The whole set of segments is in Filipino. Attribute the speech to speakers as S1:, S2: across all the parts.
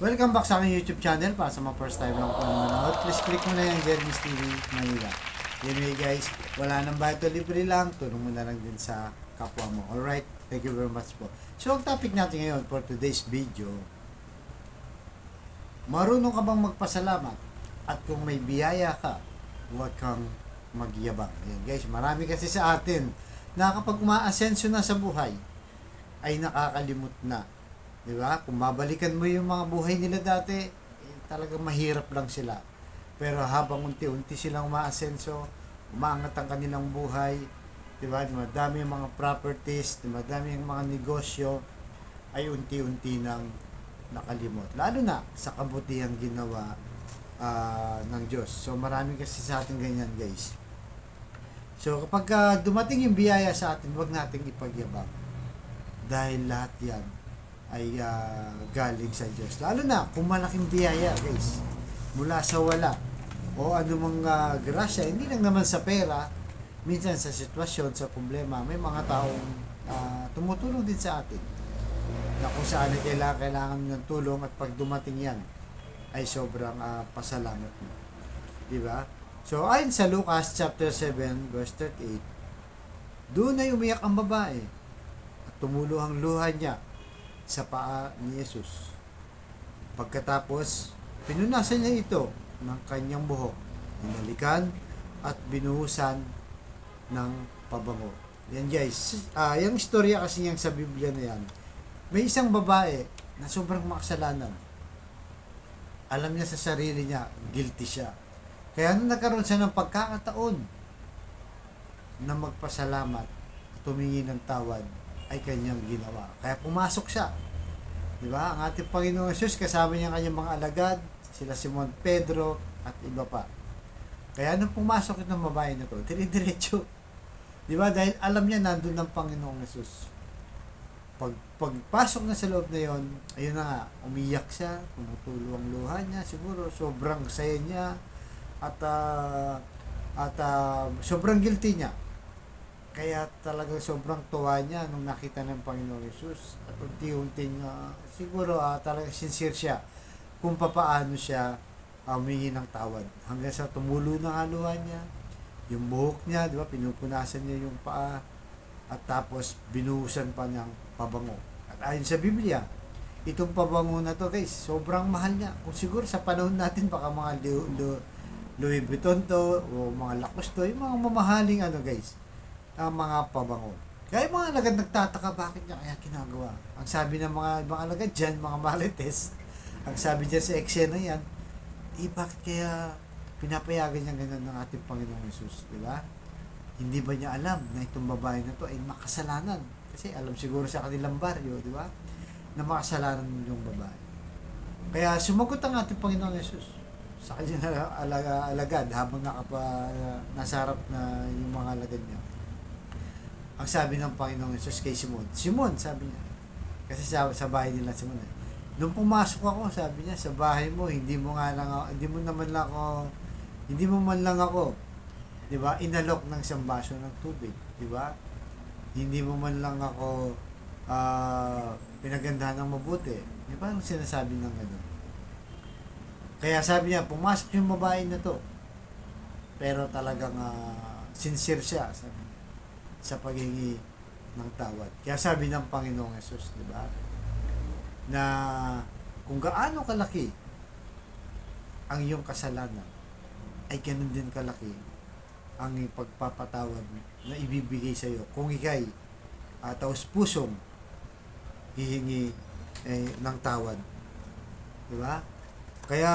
S1: Welcome back sa aking YouTube channel. Para sa mga first time lang po na manood, please click mo na yung Jeremy's TV Manila. Anyway guys, wala nang bayad o libre lang, tulong mo na lang din sa kapwa mo. Alright, thank you very much po. So ang topic natin ngayon for today's video, marunong ka bang magpasalamat? At kung may biyaya ka, huwag kang magyabang. Ayan guys, marami kasi sa atin na kapag umaasenso na sa buhay, ay nakakalimot na. Diba? Kung babalikan mo yung mga buhay nila dati, talagang mahirap lang sila. Pero habang unti-unti silang umaasenso, umaangat ang kanilang buhay, diba? Dumadami yung mga properties, dumadami yung mga negosyo, ay unti-unti nang nakalimot. Lalo na sa kabutihang ginawa ng Diyos. So marami kasi sa atin ganyan guys. So kapag dumating yung biyaya sa atin, huwag nating ipagyabang. Dahil lahat yan ay galing sa Diyos. Lalo na kung malaking biyaya guys, mula sa wala o anumang grasya, hindi lang naman sa pera, minsan sa sitwasyon, sa problema, may mga taong tumutulong din sa atin na kung saan ay kailangan ng tulong, at pag dumating yan ay sobrang pasalamat mo, di ba? So ayon sa Lucas chapter 7 verse 38, doon ay umiyak ang babae at tumulo ang luha niya sa paa ni Jesus. Pagkatapos, pinunasan niya ito ng kanyang buhok, hinalikan at binuhusan ng pabango. Yan guys, yung istorya kasi niyang sa Biblia na yan, may isang babae na sobrang makasalanan. Alam niya sa sarili niya, guilty siya. Kaya nung nagkaroon siya ng pagkakataon na magpasalamat at humingi ng tawad, ay kanyang ginawa. Kaya pumasok siya. Di ba? Ang ating Panginoong Jesus, kasama niya ang kanyang mga alagad, sila Simon Pedro, at iba pa. Kaya nung pumasok itong babae na to, dire-diretso. Di ba? Dahil alam niya nandun ng Panginoong Jesus. Pagpasok na sa loob na yon, ayun na nga, umiyak siya, tumutulo ang luha niya, siguro sobrang saya niya, at sobrang guilty niya. Kaya talagang sobrang tuwa niya nung nakita ng Panginoong Jesus. At unti-unting siguro talagang sincere siya kung papaano siya humingi ng tawad. Hanggang sa tumulo na ang luha niya, yung buhok niya, di ba, pinupunasan niya yung paa, at tapos binuhusan pa niyang pabango. At ayon sa Biblia, itong pabango na to guys, sobrang mahal niya. Kung siguro sa panahon natin, baka mga Louis Vuitton to, o mga Lacoste to, yung mga mamahaling guys, ang mga pabango. Kaya yung mga alagad nagtataka bakit niya kaya ginagawa. Ang sabi ng mga alagad dyan, mga marites, ang sabi dyan sa eksena yan, bakit kaya pinapayagan niya ganun ng ating Panginoong Jesus, di ba? Hindi ba niya alam na itong babae na to ay makasalanan? Kasi alam siguro sa kanilang baryo, di ba, na makasalanan yung babae. Kaya sumagot ang ating Panginoong Jesus sa kanyang alagad habang nasa harap na yung mga alagad niya. Ang sabi ng Panginoong Jesus kay Simon, Simon, sabi niya, kasi sa bahay nila Simon, nung pumasok ako, sabi niya, sa bahay mo, hindi mo man lang ako, di ba, inalok ng isang baso ng tubig, di ba? Hindi mo man lang ako pinagandahan ng mabuti. Di ba ang sinasabi ng gano'n? Kaya sabi niya, pumasok yung babae na to, pero talagang sincere siya, sabi niya, sa paghingi ng tawad. Kaya sabi ng Panginoong Jesus, di ba, na kung gaano kalaki ang iyong kasalanan, ay ganun din kalaki ang pagpapatawad na ibibigay sa iyo kung ikay taos-pusong hihingi ng tawad. Di ba? Kaya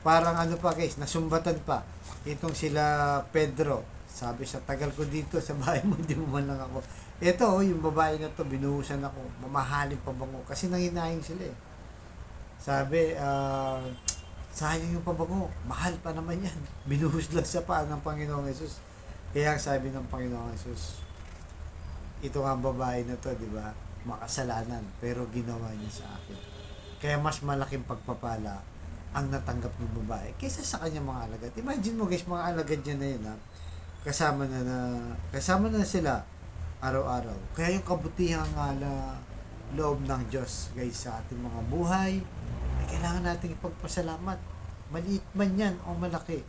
S1: parang pa guys, nasumbatan pa itong sila Pedro. Sabi sa tagal ko dito sa bahay mo, hindi mo man lang ako. Ito, yung babae na to, binuhusan ako, mamahalin pabango. Kasi nanginayang sila eh. Sabi, sayang yung pabango, mahal pa naman yan. Binuhus lang sa paa ng Panginoong Jesus. Kaya sabi ng Panginoong Jesus, ito nga babae na to, di ba, makasalanan, pero ginawa niya sa akin. Kaya mas malaking pagpapala ang natanggap ng babae kaysa sa kanyang mga alagad. Imagine mo guys, mga alagad niya na yun kasama na sila araw-araw. Kaya yung kabutihan na loob ng Diyos guys sa ating mga buhay, ay kailangan nating ipagpasalamat. Maliit man yan o malaki.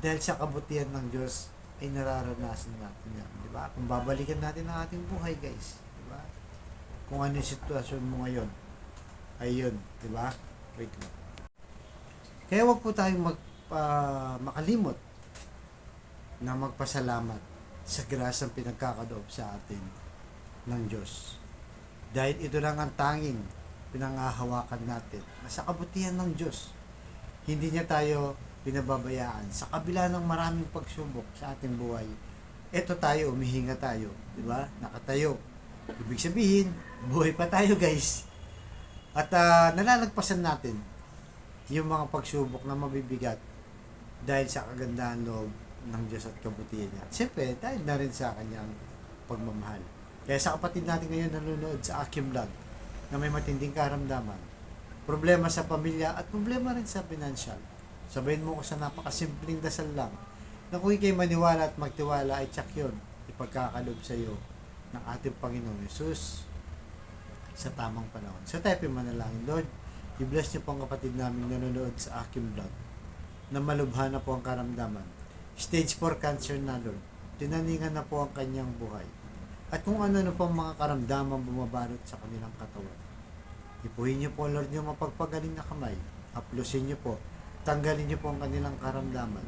S1: Dahil sa kabutihan ng Diyos ay nararanasan natin yan. Di ba? Kung babalikan natin ang ating buhay, guys. Di ba? Kung ano yung sitwasyon mo ngayon. Ayun. Di ba? Wait lang. Kaya wag po tayong makalimot na magpasalamat sa grasang pinagkakadoob sa atin ng Diyos. Dahil ito lang ang tanging pinangahawakan natin na sa kabutihan ng Diyos. Hindi niya tayo pinababayaan sa kabila ng maraming pagsubok sa ating buhay. Eto tayo, umihinga tayo, di ba? Nakatayo. Ibig sabihin, buhay pa tayo, guys. At nalalagpasan natin yung mga pagsubok na mabibigat dahil sa kagandahan loob ng Diyos at kabutihan niya. At siyempre, dahil na rin sa kanyang pagmamahal. Kaya sa kapatid natin ngayon nanonood sa aking vlog na may matinding karamdaman, problema sa pamilya at problema rin sa financial, sabayin mo ko sa napakasimpleng dasal lang na kung ikay maniwala at magtiwala ay tsak yun, ipagkakalob sa iyo ng ating Panginoon Yesus sa tamang panahon. So tayo manalangin. Lord, i-bless niyo po ang kapatid namin nanonood sa aking vlog na malubha na po ang karamdaman. Stage 4 cancer na, Lord. Tinaningan na po ang kanyang buhay. At kung ano po ang mga karamdaman bumabalot sa kanilang katawan. Ipuhin niyo po, Lord, yung mapagpagaling na kamay. Haplusin niyo po. Tanggalin niyo po ang kanilang karamdaman.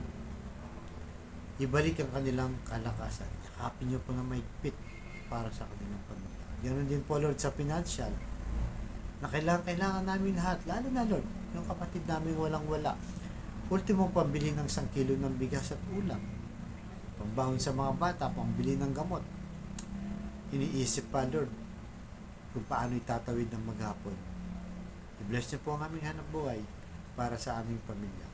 S1: Ibalik ang kanilang kalakasan. Yakapin niyo po na mahigpit para sa kanilang pamilya. Ganoon din po, Lord, sa financial. Na kailangan namin lahat. Lalo na, Lord, yung kapatid namin walang-wala. Ultimo, pambili ng 1 kilo ng bigas at ulam. Pambawon sa mga bata, pambili ng gamot. Iniisip pa, Lord, kung paano itatawid ng maghapon. I-bless niyo po ang aming hanap buhay para sa aming pamilya.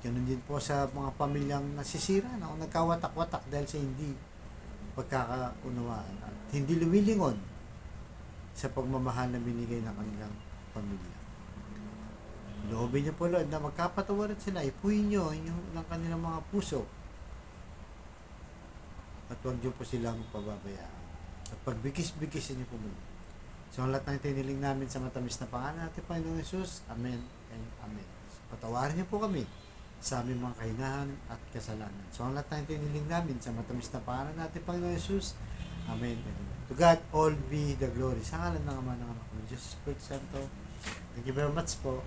S1: Ganun din po sa mga pamilyang nasisira na o nagkawatak-watak dahil sa hindi pagkakaunawaan at hindi lumilingon sa pagmamahal na binigay ng kanilang pamilya. Loobin niyo po, Lord, na magkapatawaran sila. Ipuhin niyo ng kanilang mga puso at huwag niyo po silang pababayaan. At pagbigis-bigisin niyo po muli. So, ang lahat ng tiniling namin sa matamis na pangalan natin, Panginoong Yesus. Amen and Amen. So, patawarin niyo po kami sa aming mga kahinahan at kasalanan. So, ang lahat ng tiniling namin sa matamis na pangalan natin, Panginoong Yesus. Amen and Amen. To God, all be the glory. Sa ngalan ng Ama ng Anak ng Diyos, Espiritu Santo. Thank you very much po.